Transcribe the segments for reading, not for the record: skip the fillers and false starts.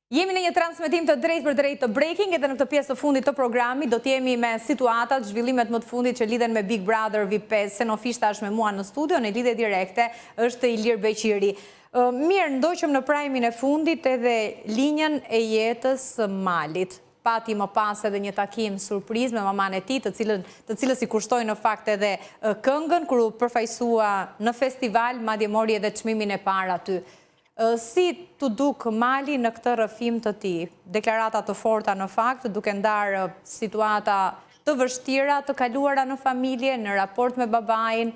Jemi në një transmetim të drejt për drejt të Breaking, edhe në këtë pjesë të fundit të programi do t'jemi me situatat, zhvillimet më të fundit që lidhen me Big Brother VIP5. Senofishta është me mua në studio, në lidhje direkte është Ilir Beqiri. Mirë, ndoqëm në prajmin e fundit edhe linjën e jetës Malit. Pati më pas edhe një takim surpriz me maman e tij, të cilës i kushtoi në fakt edhe këngën kur u përfaqësua në festival, madje mori edhe çmimin e parë aty. Si të duk Mali në këtë rrëfim të tij? Deklarata të forta në fakt, duke ndarë situata të vështira, të kaluara në familje, në raport me babain.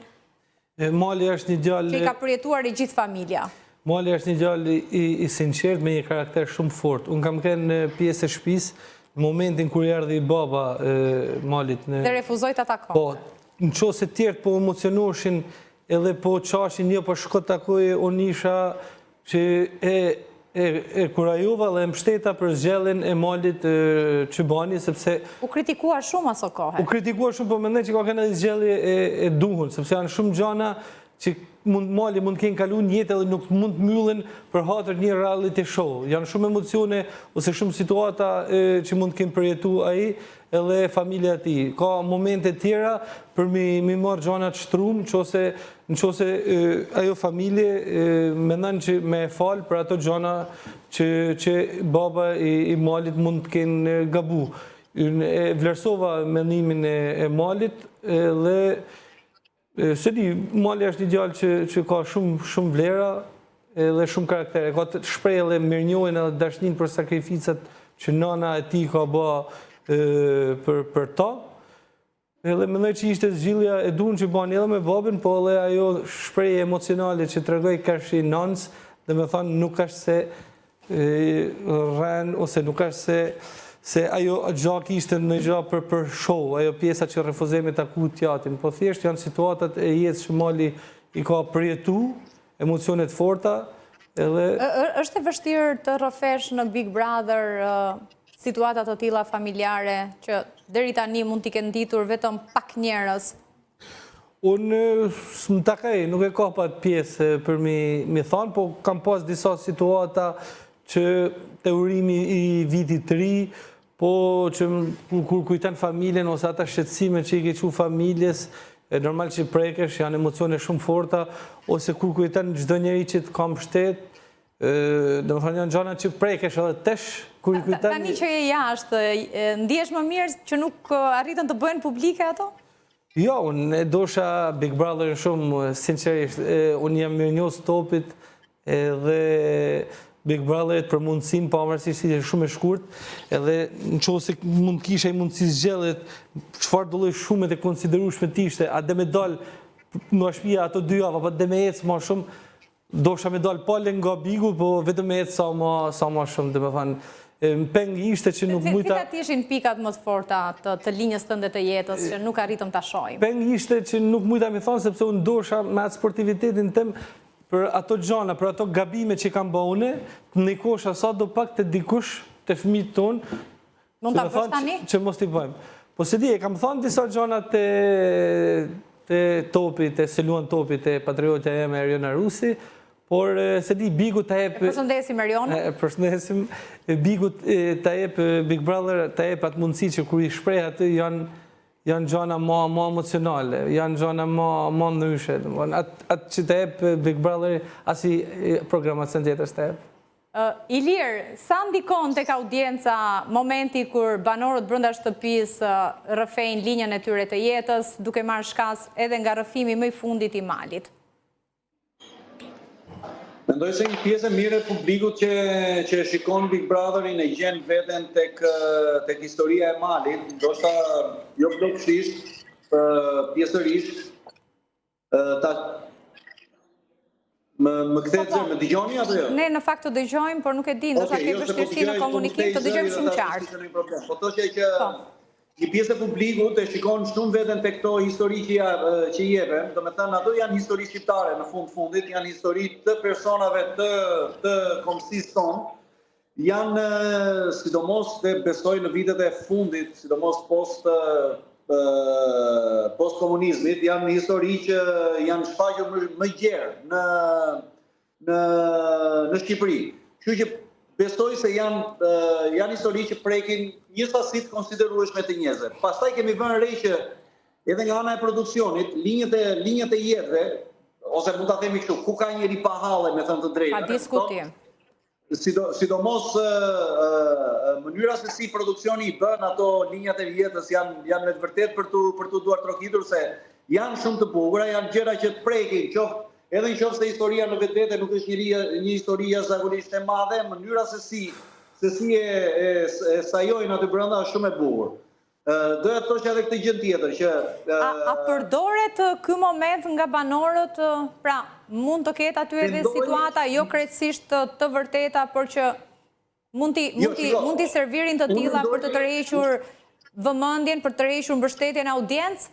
Mali është një djalë që i ka përjetuar i gjithë familja. Mali është një djalë i sinqert me një karakter shumë fort. Unë kam qenë në pjesë e shtëpisë në momentin kur erdhi baba Malit dhe refuzoi ta takonte. Po, nëse të tjerë po emocionoshin edhe po çashin, jo po shko takoje Onisha që kurajova dhe mbështeta për zgjelljen e Malit Çybani, sepse u kritikua shumë aso kohë. U kritikua shumë, po mendoj që ka qenë edhe zgjellje e duhur, sepse janë shumë gjëra që Mali mund të kenë kaluar një jetë dhe nuk mund të mbyllen për hatër një reality show. Janë shumë emocione ose shumë situata që mund të kenë përjetuar ai edhe familja e tij. Ka momente tjera për mi marrë gjana të shtrum, nëse ajo familje mendon që me fal për ato gjana që baba i Malit mund të kenë gabu. Unë vlerësova mendimin e Malit dhe se di, Mali është një djalë që ka shumë vlera dhe shumë karaktere. Ka të shprehë edhe mirënjohjen edhe dashnin për sakrificat që nana e tij ka bërë për ta. Edhe mendoj që ishte zgjidhja e duhur që bani edhe me babën, po edhe ajo shprehje emocionale që tregoi kashi nans, domethënë nuk është se rren ose nuk është se ajo gjak ishte në gjak për show, ajo pjesa që refuzoi me taku teatrin, po thjesht janë situatat e jetës që Mali i ka përjetu, emocionet forta, edhe... Është e vështirë të rrëfesh në Big Brother situatat të tilla familjare që deri tani mund t'i kenë ditur vetëm pak njerëz? Unë s'm takej, nuk e ka pat pjesë për mi thonë, po kam pas disa situata që teorimi i vitit të ri, po që kur kujton familjen ose ata shqetësime që i ke qu familjes, normal që prekesh, janë emocione shumë forta, ose kur kujton çdo njeri që të ka mbështet, domethënë janë gjëra që prekesh edhe tesh kur i kujton. Tani që je jashtë, ndihesh më mirë që nuk arritën të bëhen publike ato? Jo, unë dosha Big Brother shumë sinqerisht, unë jam mirënjohës topit edhe Big Brother për mundësin, pavarësisht ishte shumë e shkurt, edhe nëse mund kisha i mundësi zgjedhjet, çfarë do lloj shumë të konsiderueshme të ishte, a dhe me dal nga shtëpia ato 2 javë, apo dhe me ecë më shumë, dosha me dal pale nga Bigu, po vetëm me ecë sa më shumë, domethënë peng ishte që nuk mujta... Cilat ishin pikat më të forta të linjës tënde të jetës që nuk arritëm ta shohim? Peng ishte që nuk mujta me thonë, sepse unë dosha me atë sportivitetin tem për ato gjana, për ato gabime që kam bërë une, të ndikosha sa do pak të dikush të fëmijët tonë, mund ta bësh tani? Që mos t'i bëjmë. Po se di, e kam thënë disa gjana të topit, të seluan topit, të patriotja e me Eriona Rusi, por se di, Bigu të jep... Përshëndesim Eriona. Përshëndesim, Bigu të jep, Big Brother të jep atë mundësi që kur i shpreh aty janë gjana ma emocionale, janë gjana ma ndryshe. Atë që të jep Big Brother, asi programacion tjetër të jep. Ilir, sa ndikon tek audienca momenti kur banorët brenda shtëpisë rrëfejnë linjën e tyre të jetës, duke marrë shkas edhe nga rrëfimi më i fundit i Malit? Mendoj se një pjesë e mirë e publikut që shikon Big Brotherin e gjen veten tek historia e Malit, ndoshta jo plotësisht, pjesërisht, më kthehet zë, më dëgjoni apo jo? Ne në fakt të dëgjojmë, por nuk e di, ndoshta ke vështirësi në komunikim, të dëgjojmë shumë qartë. Po thoshja që një pjesë e publikut e shikon shumë veten tek këto histori që i jepen, domethënë ato janë histori shqiptare në fundit, janë histori të personave të kombësisë tonë, janë sidomos dhe besoj në vitet e fundit, sidomos post komunizmit, janë histori që janë shfaqur më gjerë në Shqipëri. Kështu që besoj se janë histori që prekin një sasi të konsiderueshme të njerëzve. Pastaj kemi vënë re që edhe nga ana e produksionit, linjët e jetëve, ose mund ta themi kështu, ku ka njëri pa halle, me thënë të drejtën. Pa diskutim. Sidomos mënyra se si produksioni i bën ato linjat e jetës janë me të vërtet për tu duar trokitur, se janë shumë të bukura, janë gjëra që të prekin, edhe në qoftë se historia në vetvete nuk është një histori jashtëzakonisht e madhe, mënyra se si e sajojnë aty brenda është shumë e bukur. Doja të thosh edhe këtë gjë tjetër që A përdoret ky moment nga banorët, pra mund të ketë aty edhe situata jo krejtësisht të vërteta, por që mund t'i servirin të tilla për të tërhequr vëmendjen, për të tërhequr mbështetjen e audiencë?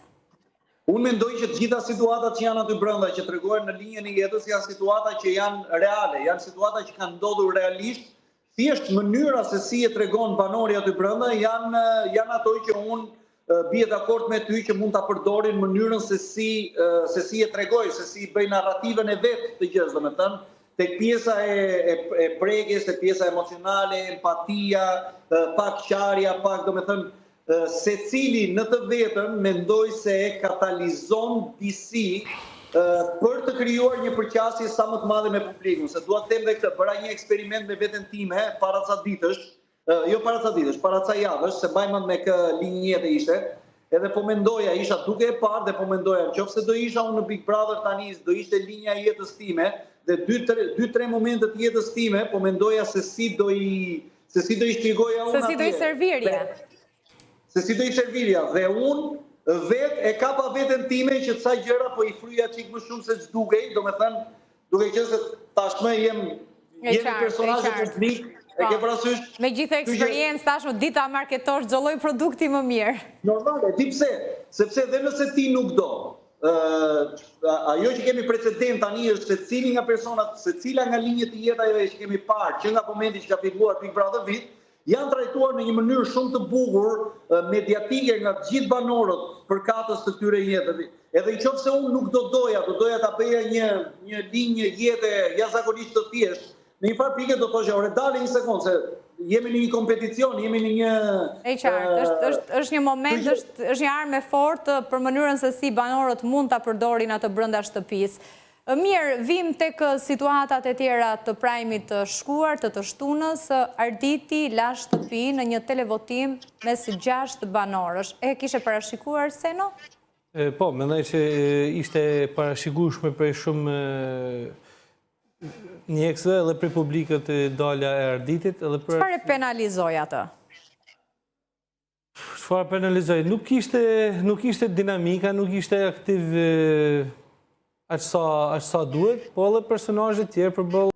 Unë mendoj që të gjitha situatat që janë aty brenda, që tregojnë në linjën e jetës, janë situata që janë reale, janë situata që kanë ndodhur realisht. Thjesht mënyra se si e tregon banori aty brenda janë ato që unë bie dakord me ty që mund ta përdorin mënyrën se si e tregoj, se si bëj narrativën e vet të gjës, domethënë tek pjesa e prekjes, tek pjesa emocionale, empatia, pak qarja, pak domethënë secili në të vetën mendoj se e katalizon disi për të krijuar një përqasje sa më të madhe me publikun. Se dua të them dhe këtë, bëra një eksperiment me veten time para ca ditësh, para ca javësh, se mbaj mend me kë linjete ishte, edhe po mendoja, isha duke e parë dhe po mendoja, nëse do isha unë në Big Brother tani, do ishte linja e jetës time, dhe 2-3 momente të jetës time, po mendoja se si do i shpjegoja unë atje. Se si do i servirja. Se si do i servirja, dhe unë vetë e kapa veten time që ca gjëra po i fryja çik më shumë se ç'dukej, domethënë duke qenë se tashmë jemi personazhe publik, e ke parasysh. Me gjithë eksperiencë tashmë dita marketosh çdo lloj produkti më mirë. Normale, di pse? Sepse edhe nëse ti nuk do, ajo që kemi precedent tani është se cili nga personat, se cila nga linjët e jetave që kemi parë, që nga momenti që ka filluar Big Brother vit, janë trajtuar në një mënyrë shumë të bukur, mediatike nga gjithë banorët përkatës të këtyre jetëve. Edhe nëse unë nuk do doja ta bëja një linjë jete jashtëzakonisht të thjeshtë, në një farë pikë do thosha, ore dale një sekondë, se jemi në një kompeticion, jemi në një... E qartë, është një moment, është një armë e fortë për mënyrën se si banorët mund ta përdorin atë brenda shtëpisë. Mirë, vim tek situatat e tjera të prajmit të shkuar, të shtunës. Arditi la shtëpi në një televotim mes 6 banorësh. E kishe parashikuar, Seno? Po, mendoj që ishte parashikueshme për shumë njerëzve edhe për publikët e dalja e Arditit. Çfarë e penalizoi atë? Çfarë penalizoi? Nuk ishte dinamika, nuk ishte aktiv aq sa duhet, po edhe personazhe tjerë përballë